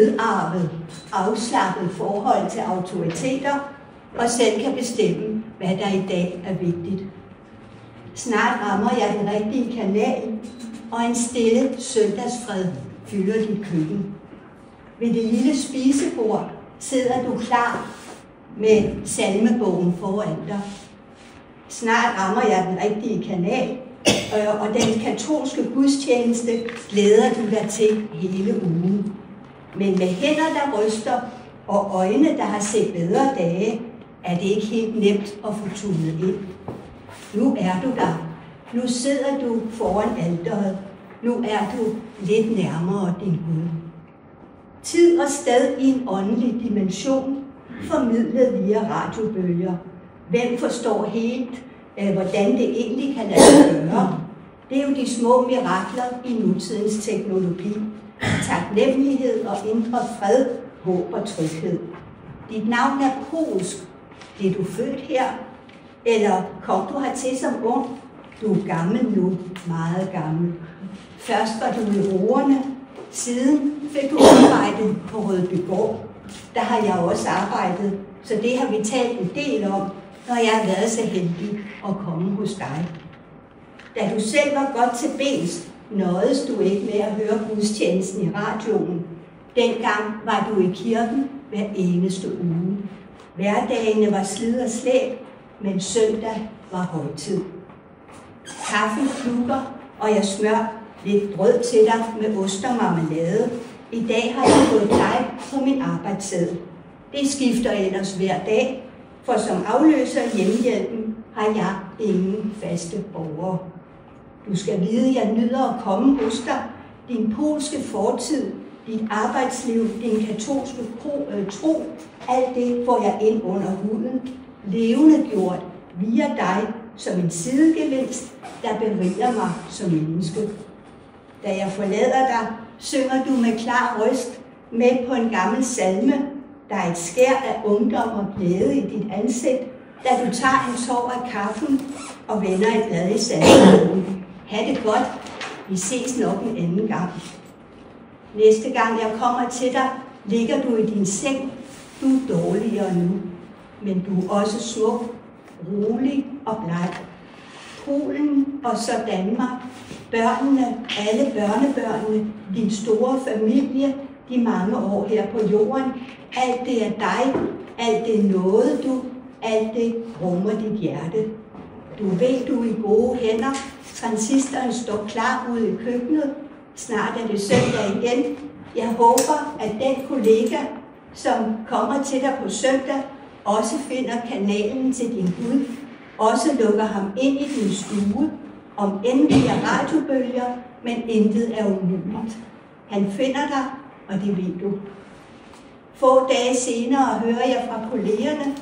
nedarvet, afslappet forhold til autoriteter og selv kan bestemme, hvad der i dag er vigtigt. Snart rammer jeg den rigtige kanal, og en stille søndagsfred fylder dit køkken. Ved det lille spisebord sidder du klar med salmebogen foran dig. Snart rammer jeg den rigtige kanal, og den katolske gudstjeneste glæder du dig til hele ugen. Men med hænder, der ryster, og øjne, der har set bedre dage, er det ikke helt nemt at få tunet ind. Nu er du der. Nu sidder du foran alteret. Nu er du lidt nærmere din Gud. Tid og sted i en åndelig dimension, formidlet via radiobølger. Hvem forstår helt, hvordan det egentlig kan lade sig gøre? Det er jo de små mirakler i nutidens teknologi. Taknemmelighed og indre fred, håb og tryghed. Dit navn er polsk. Blev du født her? Eller kom du hertil som ung? Du er gammel nu, meget gammel. Først var du i roerne, siden fik du arbejde på Rødbygård. Der har jeg også arbejdet, så det har vi talt en del om, når jeg har været så heldig at komme hos dig. Da du selv var godt til bens, nåedes du ikke med at høre gudstjenesten i radioen. Dengang var du i kirken hver eneste uge. Hverdagene var slid og slæb, men søndag var højtid. Kaffen klukker, og jeg smør lidt brød til dig med ost og marmelade. I dag har jeg fået dig på min arbejdssæde. Det skifter ellers hver dag, for som afløser hjemmehjælpen har jeg ingen faste borgere. Du skal vide, at jeg nyder at komme hos dig. Din polske fortid, dit arbejdsliv, din katolske tro, alt det får jeg ind under huden, levende gjort via dig som en sidegevinst, der beriger mig som menneske. Da jeg forlader dig, synger du med klar røst med på en gammel salme. Der er et skær af ungdom og glæde i dit ansigt, da du tager en tår af kaffen og vender et blad i salmebogen. Ha' det godt. Vi ses nok en anden gang. Næste gang jeg kommer til dig, ligger du i din seng. Du er dårligere nu, men du er også smuk, rolig og bleg. Polen og så Danmark, børnene, alle børnebørnene, din store familie, de mange år her på jorden. Alt det er dig, alt det nåede du, alt det rummer dit hjerte. Du ved, du er i gode hænder. Transistoren står klar ude i køkkenet. Snart er det søndag igen. Jeg håber, at den kollega, som kommer til dig på søndag, også finder kanalen til din Gud, også lukker ham ind i din stue, om end det er radiobølger, men intet er umuligt. Han finder dig, og det ved du. Få dage senere hører jeg fra kollegerne,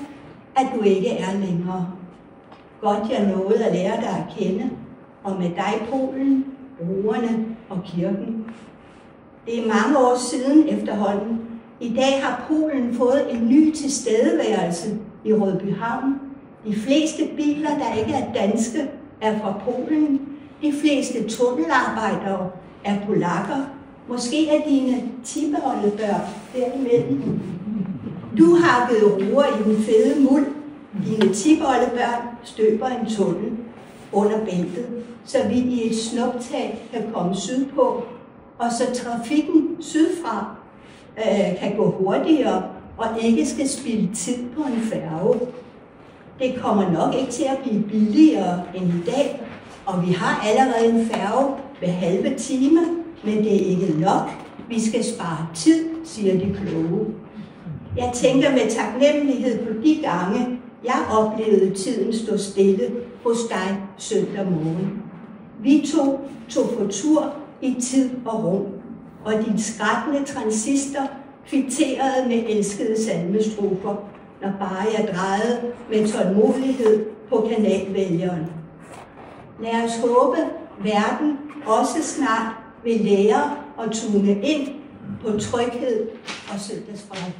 at du ikke er længere. Godt jeg nåede at lære dig at kende, og med dig Polen, roerne og kirken. Det er mange år siden efterhånden. I dag har Polen fået en ny tilstedeværelse i Rødbyhavn. De fleste biler, der ikke er danske, er fra Polen. De fleste tunnelarbejdere er polakker. Måske er dine tippeoldebørn derimellem. Du har givet roer i den fede muld. Dine tippeoldebørn støber en tunnel under bæltet, så vi i et snuptag kan komme sydpå, og så trafikken sydfra kan gå hurtigere og ikke skal spilde tid på en færge. Det kommer nok ikke til at blive billigere end i dag, og vi har allerede en færge ved halve time, men det er ikke nok. Vi skal spare tid, siger de kloge. Jeg tænker med taknemmelighed på de gange, jeg oplevede tiden stå stille hos dig søndag morgen. Vi tog på tur i tid og rum, og din skrættende transistor kvitterede med elskede salmestrofer, når bare jeg drejede med tålmodighed på kanalvælgeren. Lad os håbe, verden også snart vil lære at tune ind på tryghed og søndagsfred.